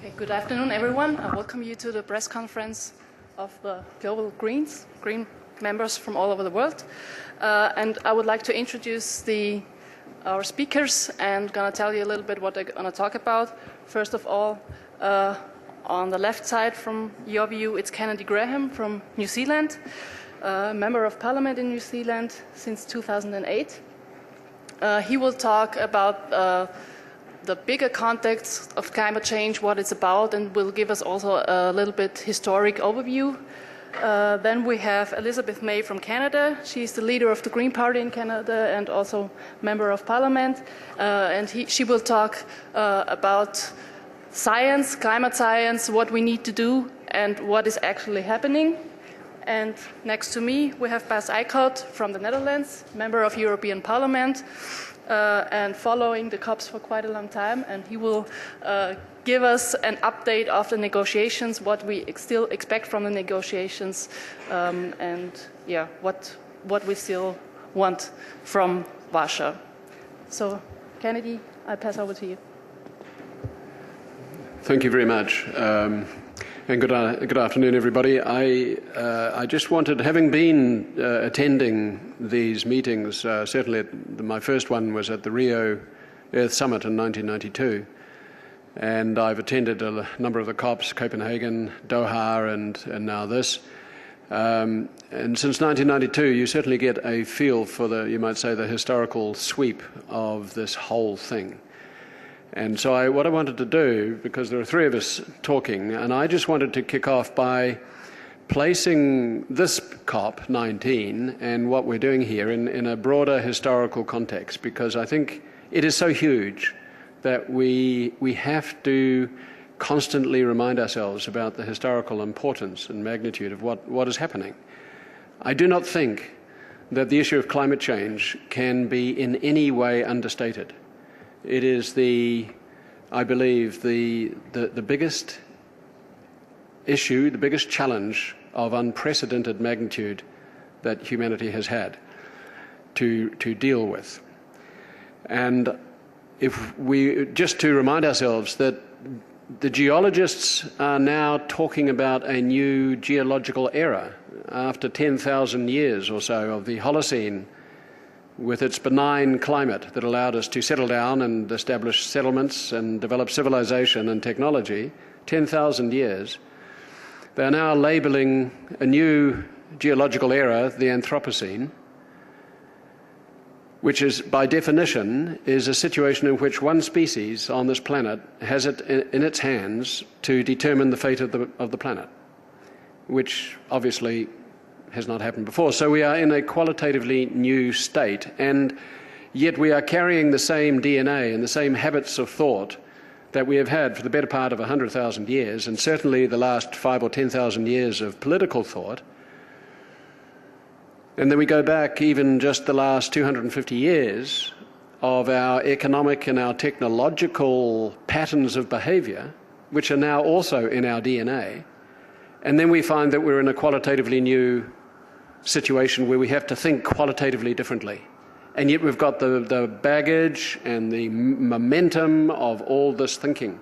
Okay, good afternoon, everyone. I welcome you to the press conference of the Global Greens, Green members from all over the world. And I would like to introduce our speakers and going to tell you a little bit what they're going to talk about. First of all, on the left side from your view, it's Kennedy Graham from New Zealand, Member of Parliament in New Zealand since 2008. He will talk about the bigger context of climate change, what it's about, and will give us also a little bit historic overview. Then we have Elizabeth May from Canada. She's the leader of the Green Party in Canada and also Member of Parliament. She will talk about science, climate science, what we need to do and what is actually happening. And next to me we have Bas Eickhout from the Netherlands, Member of European Parliament. And following the COPs for quite a long time, and he will give us an update of the negotiations, what we still expect from the negotiations, and yeah, what we still want from Warsaw. So, Kennedy, I pass over to you. Thank you very much. And good afternoon, everybody. I just wanted, having been attending these meetings, certainly my first one was at the Rio Earth Summit in 1992, and I've attended a number of the COPs, Copenhagen, Doha, and now this. And since 1992, you certainly get a feel for you might say, the historical sweep of this whole thing. And so what I wanted to do, because there are three of us talking, and I just wanted to kick off by placing this COP19 and what we're doing here in a broader historical context, because I think it is so huge that we have to constantly remind ourselves about the historical importance and magnitude of what is happening. I do not think that the issue of climate change can be in any way understated. It is I believe, the biggest issue, the biggest challenge of unprecedented magnitude that humanity has had to deal with. And just to remind ourselves that the geologists are now talking about a new geological era after 10,000 years or so of the Holocene, with its benign climate that allowed us to settle down and establish settlements and develop civilization and technology, 10,000 years. They are now labeling a new geological era, the Anthropocene, which is, by definition, is a situation in which one species on this planet has it in its hands to determine the fate of the planet, which obviously has not happened before. So we are in a qualitatively new state, and yet we are carrying the same DNA and the same habits of thought that we have had for the better part of 100,000 years, and certainly the last 5,000 or 10,000 years of political thought. And then we go back even just the last 250 years of our economic and our technological patterns of behavior, which are now also in our DNA. And then we find that we're in a qualitatively new situation where we have to think qualitatively differently. And yet we've got the baggage and the momentum of all this thinking.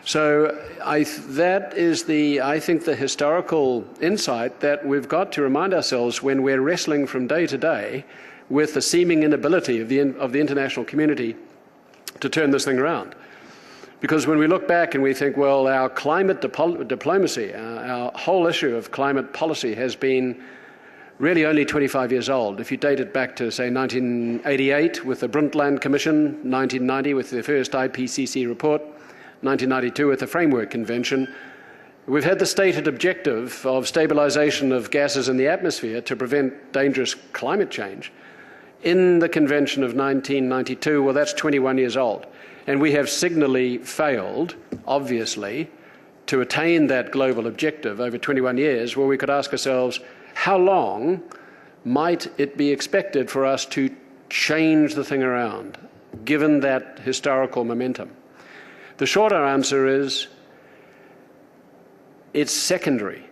So that is I think the historical insight that we've got to remind ourselves when we're wrestling from day to day with the seeming inability of the international community to turn this thing around. Because when we look back and we think, well, our climate diplomacy, our whole issue of climate policy has been really only 25 years old. If you date it back to, say, 1988 with the Brundtland Commission, 1990 with the first IPCC report, 1992 with the Framework Convention, we've had the stated objective of stabilization of gases in the atmosphere to prevent dangerous climate change. In the convention of 1992, well, that's 21 years old. And we have signally failed, obviously, to attain that global objective over 21 years, where we could ask ourselves, how long might it be expected for us to change the thing around, given that historical momentum? The shorter answer is, it's secondary,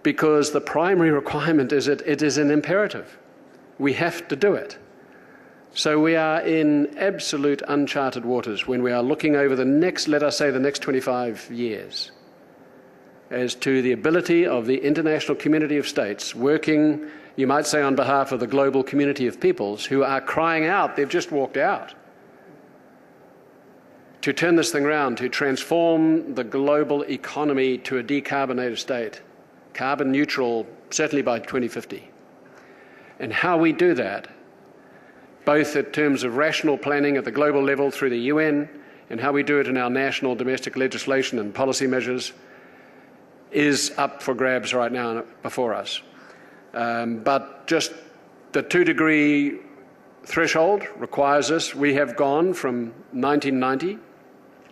because the primary requirement is it is an imperative. We have to do it. So we are in absolute uncharted waters when we are looking over the next, let us say, the next 25 years as to the ability of the international community of states working, you might say, on behalf of the global community of peoples who are crying out, they've just walked out, to turn this thing around, to transform the global economy to a decarbonated state, carbon neutral, certainly by 2050. And how we do that, both in terms of rational planning at the global level through the UN and how we do it in our national domestic legislation and policy measures, is up for grabs right now before us. But just the 2-degree threshold requires us. We have gone from 1990,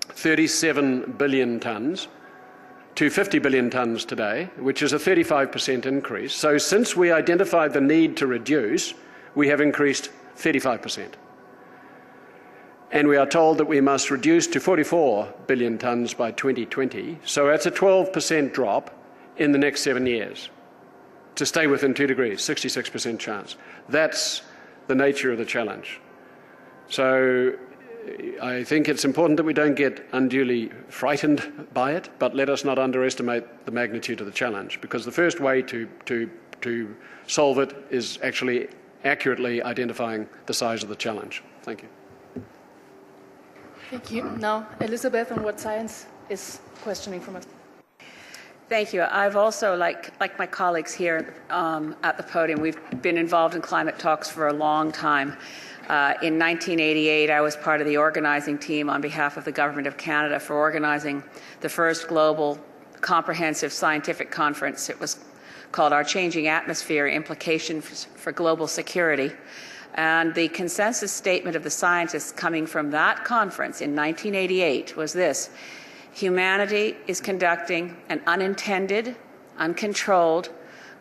37 billion tonnes, to 50 billion tonnes today, which is a 35% increase. So since we identified the need to reduce, we have increased 35%. And we are told that we must reduce to 44 billion tonnes by 2020. So that's a 12% drop in the next 7 years to stay within 2 degrees, 66% chance. That's the nature of the challenge. So I think it's important that we don't get unduly frightened by it, but let us not underestimate the magnitude of the challenge, because the first way to solve it is actually accurately identifying the size of the challenge. Thank you. Thank you. Now, Elizabeth, on what science is questioning from us. Thank you. I've also, like my colleagues here at the podium, we've been involved in climate talks for a long time. In 1988, I was part of the organizing team on behalf of the Government of Canada for organizing the first global comprehensive scientific conference. It was called Our Changing Atmosphere: Implications for Global Security. And the consensus statement of the scientists coming from that conference in 1988 was this: humanity is conducting an unintended, uncontrolled,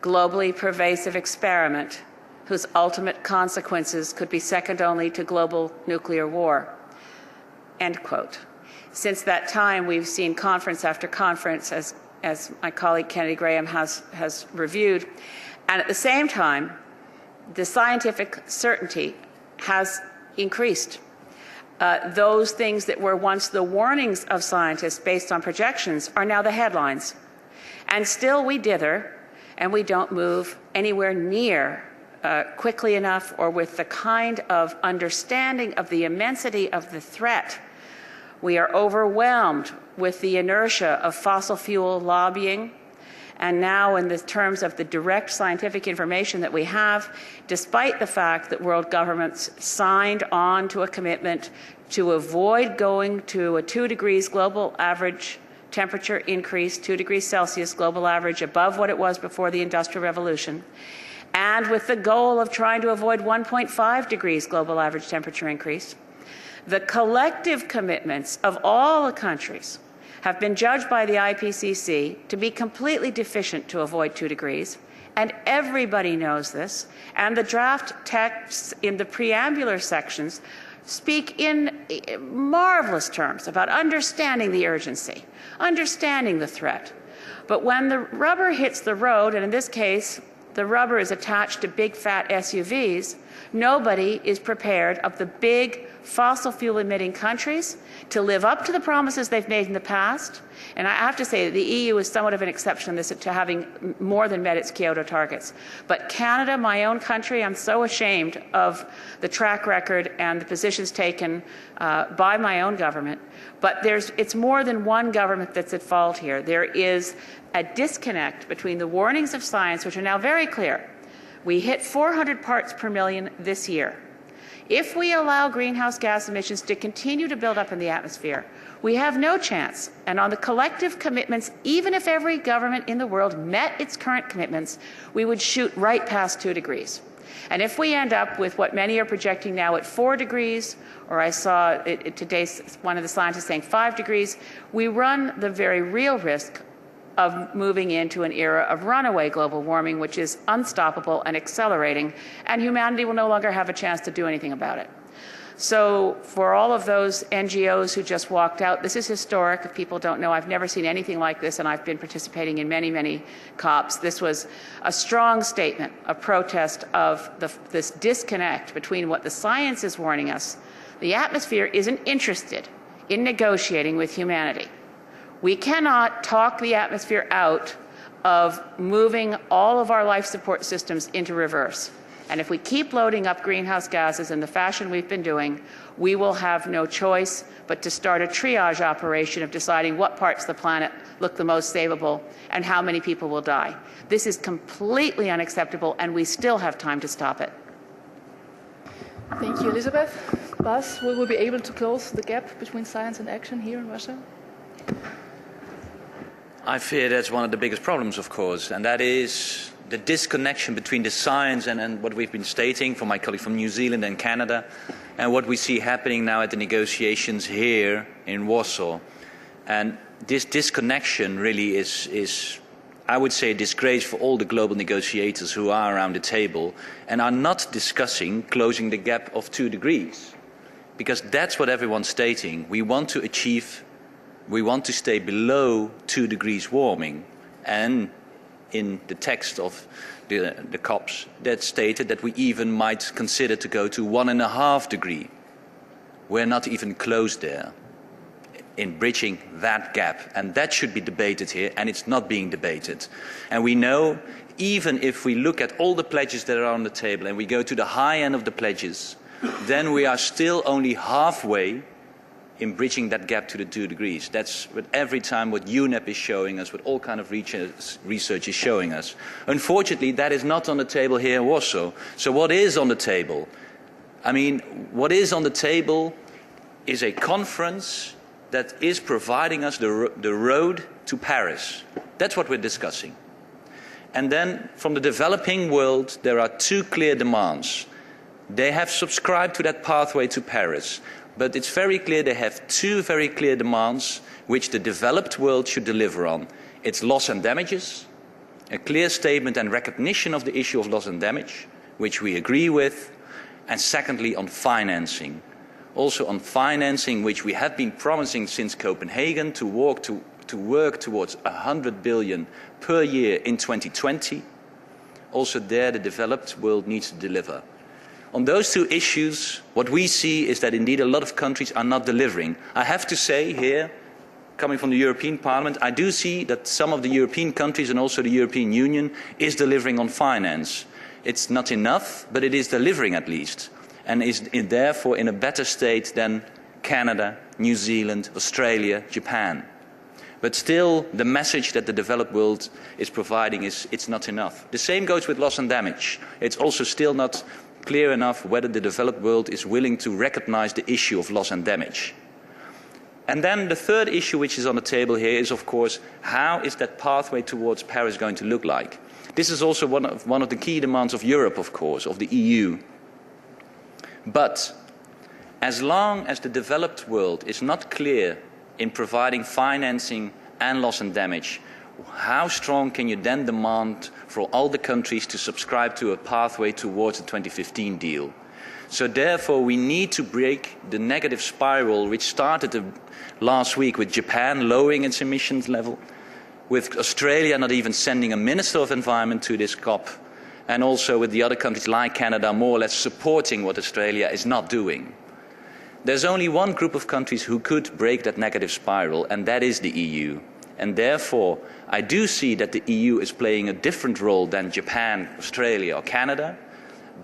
globally pervasive experiment whose ultimate consequences could be second only to global nuclear war. End quote. Since that time, we've seen conference after conference, as my colleague Kennedy Graham has reviewed, and at the same time, the scientific certainty has increased. Those things that were once the warnings of scientists based on projections are now the headlines. And still we dither, and we don't move anywhere near quickly enough or with the kind of understanding of the immensity of the threat. We are overwhelmed with the inertia of fossil fuel lobbying. And now, in the terms of the direct scientific information that we have, despite the fact that world governments signed on to a commitment to avoid going to a 2 degrees global average temperature increase, 2 degrees Celsius global average above what it was before the Industrial Revolution, and with the goal of trying to avoid 1.5 degrees global average temperature increase, the collective commitments of all the countries have been judged by the IPCC to be completely deficient to avoid 2 degrees, and everybody knows this, and the draft texts in the preambular sections speak in marvelous terms about understanding the urgency, understanding the threat. But when the rubber hits the road, and in this case, the rubber is attached to big fat SUVs, nobody is prepared of the big fossil fuel emitting countries to live up to the promises they've made in the past. And I have to say that the EU is somewhat of an exception in this, to having more than met its Kyoto targets. But Canada, my own country, I'm so ashamed of the track record and the positions taken by my own government. But it's more than one government that's at fault here. There is a disconnect between the warnings of science, which are now very clear. We hit 400 parts per million this year. If we allow greenhouse gas emissions to continue to build up in the atmosphere, we have no chance. And on the collective commitments, even if every government in the world met its current commitments, we would shoot right past 2 degrees. And if we end up with what many are projecting now at 4 degrees, or I saw today one of the scientists saying 5 degrees, we run the very real risk of moving into an era of runaway global warming, which is unstoppable and accelerating, and humanity will no longer have a chance to do anything about it. So for all of those NGOs who just walked out, this is historic. If people don't know, I've never seen anything like this, and I've been participating in many, many COPs. This was a strong statement, a protest of this disconnect between what the science is warning us. The atmosphere isn't interested in negotiating with humanity. We cannot talk the atmosphere out of moving all of our life support systems into reverse. And if we keep loading up greenhouse gases in the fashion we've been doing, we will have no choice but to start a triage operation of deciding what parts of the planet look the most savable and how many people will die. This is completely unacceptable, and we still have time to stop it. Thank you, Elizabeth. Bas, will we be able to close the gap between science and action here in Warsaw? I fear that's one of the biggest problems, of course, and that is the disconnection between the science and what we've been stating from my colleague from New Zealand and Canada, and what we see happening now at the negotiations here in Warsaw. And this disconnection really is, I would say, a disgrace for all the global negotiators who are around the table and are not discussing closing the gap of 2 degrees. Because that's what everyone's stating. We want to stay below 2 degrees warming. And in the text of the COPs, that stated that we even might consider to go to 1.5 degrees. We're not even close there in bridging that gap. And that should be debated here, and it's not being debated. And we know, even if we look at all the pledges that are on the table and we go to the high end of the pledges, then we are still only halfway in bridging that gap to the 2 degrees. That's what every time what UNEP is showing us, what all kind of research is showing us. Unfortunately, that is not on the table here in Warsaw. So what is on the table? I mean, what is on the table is a conference that is providing us the road to Paris. That's what we're discussing. And then from the developing world, there are 2 clear demands. They have subscribed to that pathway to Paris. But it's very clear they have 2 very clear demands which the developed world should deliver on. It's loss and damages, a clear statement and recognition of the issue of loss and damage, which we agree with, and secondly on financing. Also on financing, which we have been promising since Copenhagen to work towards 100 billion per year in 2020. Also there the developed world needs to deliver. On those 2 issues, what we see is that indeed a lot of countries are not delivering. I have to say here, coming from the European Parliament, I do see that some of the European countries and also the European Union is delivering on finance. It's not enough, but it is delivering at least, and is therefore in a better state than Canada, New Zealand, Australia, Japan. But still, the message that the developed world is providing is it's not enough. The same goes with loss and damage. It's also still not clear enough whether the developed world is willing to recognize the issue of loss and damage. And then the third issue which is on the table here is, of course, how is that pathway towards Paris going to look like? This is also one of the key demands of Europe, of course, of the EU. But as long as the developed world is not clear in providing financing and loss and damage, how strong can you then demand for all the countries to subscribe to a pathway towards the 2015 deal? So therefore we need to break the negative spiral which started last week with Japan lowering its emissions level, with Australia not even sending a Minister of Environment to this COP, and also with the other countries like Canada more or less supporting what Australia is not doing. There's only one group of countries who could break that negative spiral, and that is the EU. And therefore, I do see that the EU is playing a different role than Japan, Australia or Canada.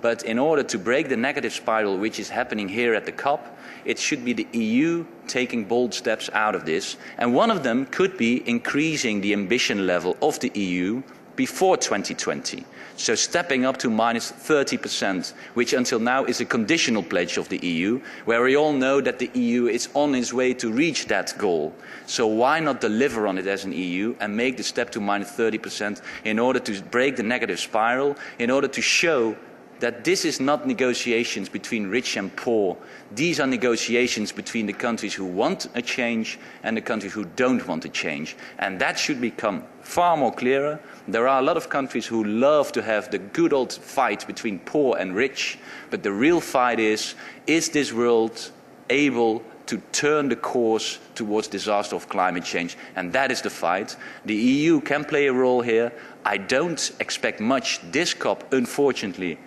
But in order to break the negative spiral which is happening here at the COP, it should be the EU taking bold steps out of this. And one of them could be increasing the ambition level of the EU before 2020. So stepping up to minus 30%, which until now is a conditional pledge of the EU, where we all know that the EU is on its way to reach that goal. So why not deliver on it as an EU and make the step to minus 30% in order to break the negative spiral, in order to show that this is not negotiations between rich and poor. These are negotiations between the countries who want a change and the countries who don't want a change. And that should become far more clearer. There are a lot of countries who love to have the good old fight between poor and rich, but the real fight is this world able to turn the course towards disaster of climate change? And that is the fight. The EU can play a role here. I don't expect much this COP, unfortunately,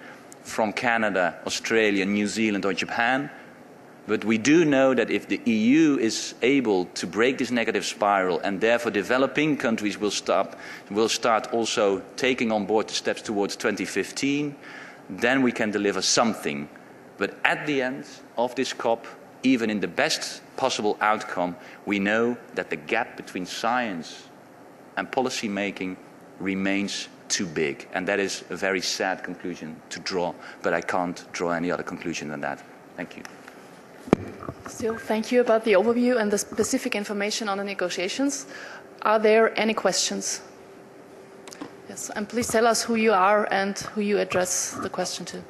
from Canada, Australia, New Zealand or Japan. But we do know that if the EU is able to break this negative spiral, and therefore developing countries will start also taking on board the steps towards 2015, then we can deliver something. But at the end of this COP, even in the best possible outcome, we know that the gap between science and policy making remains too big. And that is a very sad conclusion to draw, but I can't draw any other conclusion than that. Thank you. Still, thank you about the overview and the specific information on the negotiations. Are there any questions? Yes, and please tell us who you are and who you address the question to.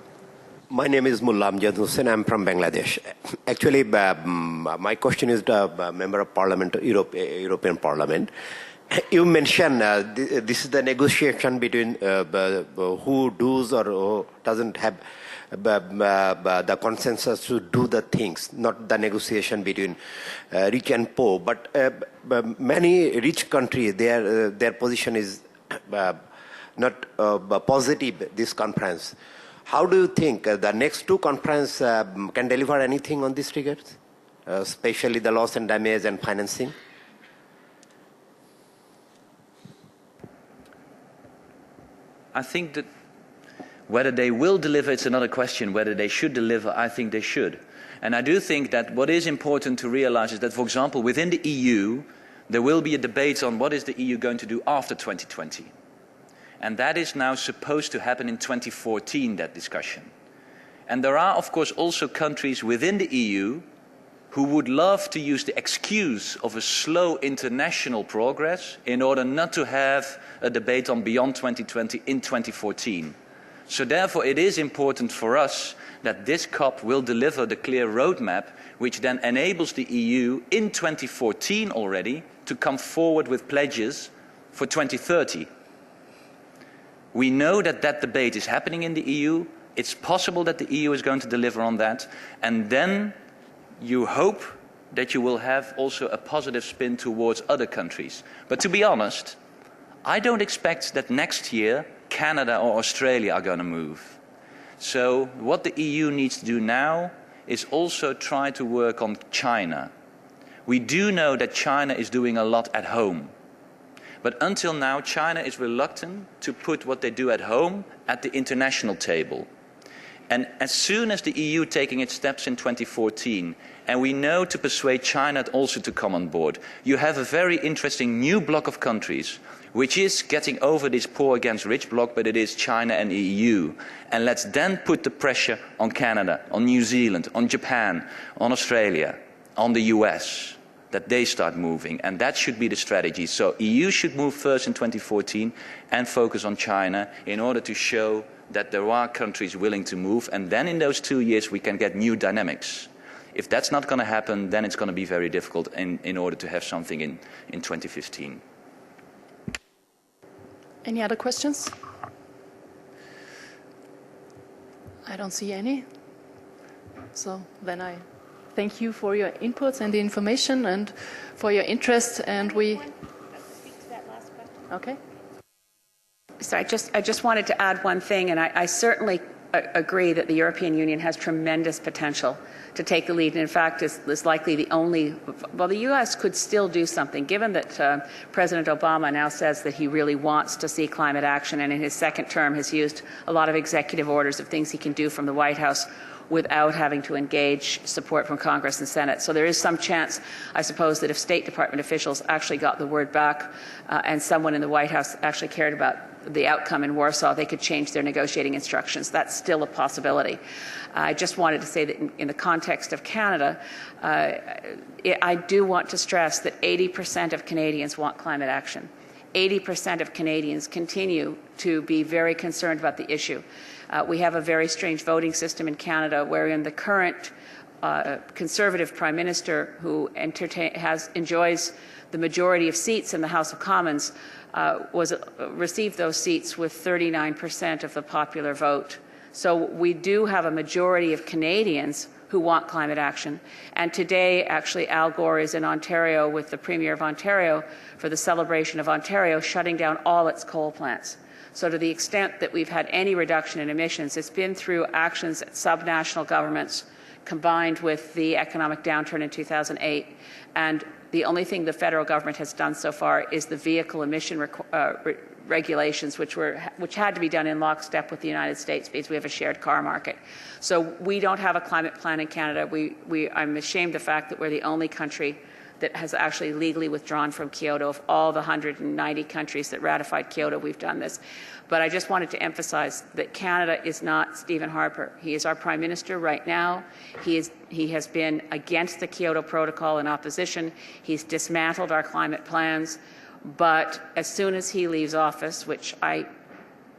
My name is Mullah Amjad Hussain. I'm from Bangladesh. Actually, my question is the Member of Parliament, European Parliament. You mentioned this is the negotiation between who does or who doesn't have the consensus to do the things, not the negotiation between rich and poor. But many rich countries, their position is not positive, this conference. How do you think the next two conferences can deliver anything on this regard, especially the loss and damage and financing? I think that whether they will deliver, it's another question. Whether they should deliver, I think they should. And I do think that what is important to realize is that, for example, within the EU, there will be a debate on what is the EU going to do after 2020. And that is now supposed to happen in 2014, that discussion. And there are, of course, also countries within the EU who would love to use the excuse of a slow international progress in order not to have a debate on beyond 2020 in 2014. So therefore it is important for us that this COP will deliver the clear roadmap which then enables the EU in 2014 already to come forward with pledges for 2030. We know that that debate is happening in the EU. It's possible that the EU is going to deliver on that. And then you hope that you will have also a positive spin towards other countries. But to be honest, I don't expect that next year Canada or Australia are going to move. So what the EU needs to do now is also try to work on China. We do know that China is doing a lot at home. But until now, China is reluctant to put what they do at home at the international table. And as soon as the EU taking its steps in 2014, and we know to persuade China also to come on board, you have a very interesting new bloc of countries, which is getting over this poor against rich bloc, but it is China and the EU. And let's then put the pressure on Canada, on New Zealand, on Japan, on Australia, on the US, that they start moving. And that should be the strategy. So EU should move first in 2014 and focus on China in order to show that there are countries willing to move, and then in those 2 years we can get new dynamics. If that's not going to happen, then it's going to be very difficult in order to have something in 2015. Any other questions? I don't see any. So then I thank you for your inputs and the information and for your interest, and we... Speak to that last question. Okay. So I just wanted to add one thing, and I certainly agree that the European Union has tremendous potential to take the lead, and in fact is likely the only, well, the U.S. could still do something, given that President Obama now says that he really wants to see climate action, and in his second term has used a lot of executive orders of things he can do from the White House without having to engage support from Congress and Senate. So there is some chance, I suppose, that if State Department officials actually got the word back and someone in the White House actually cared about the outcome in Warsaw, they could change their negotiating instructions. That's still a possibility. I just wanted to say that in the context of Canada, I do want to stress that 80% of Canadians want climate action. 80% of Canadians continue to be very concerned about the issue. We have a very strange voting system in Canada wherein the current Conservative Prime Minister, who enjoys the majority of seats in the House of Commons, received those seats with 39% of the popular vote. So we do have a majority of Canadians who want climate action. And today, actually, Al Gore is in Ontario with the Premier of Ontario for the celebration of Ontario shutting down all its coal plants. So to the extent that we've had any reduction in emissions, it's been through actions at subnational governments combined with the economic downturn in 2008. And the only thing the federal government has done so far is the vehicle emission regulations, which had to be done in lockstep with the United States because we have a shared car market. So we don't have a climate plan in Canada. I'm ashamed of the fact that we're the only country that has actually legally withdrawn from Kyoto. Of all the 190 countries that ratified Kyoto, we've done this. But I just wanted to emphasize that Canada is not Stephen Harper. He is our Prime Minister right now. He has been against the Kyoto Protocol in opposition. He's dismantled our climate plans. But as soon as he leaves office, which I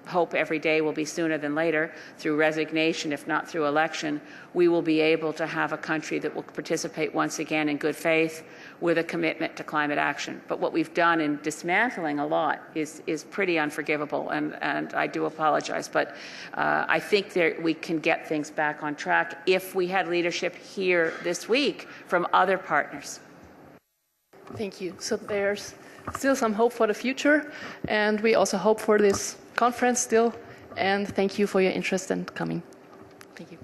hope every day will be sooner than later, through resignation, if not through election, we will be able to have a country that will participate once again in good faith with a commitment to climate action. But what we've done in dismantling a lot is pretty unforgivable, and I do apologize. But I think we can get things back on track if we had leadership here this week from other partners. Thank you. So there's still some hope for the future, and we also hope for this conference still, and thank you for your interest in coming. Thank you.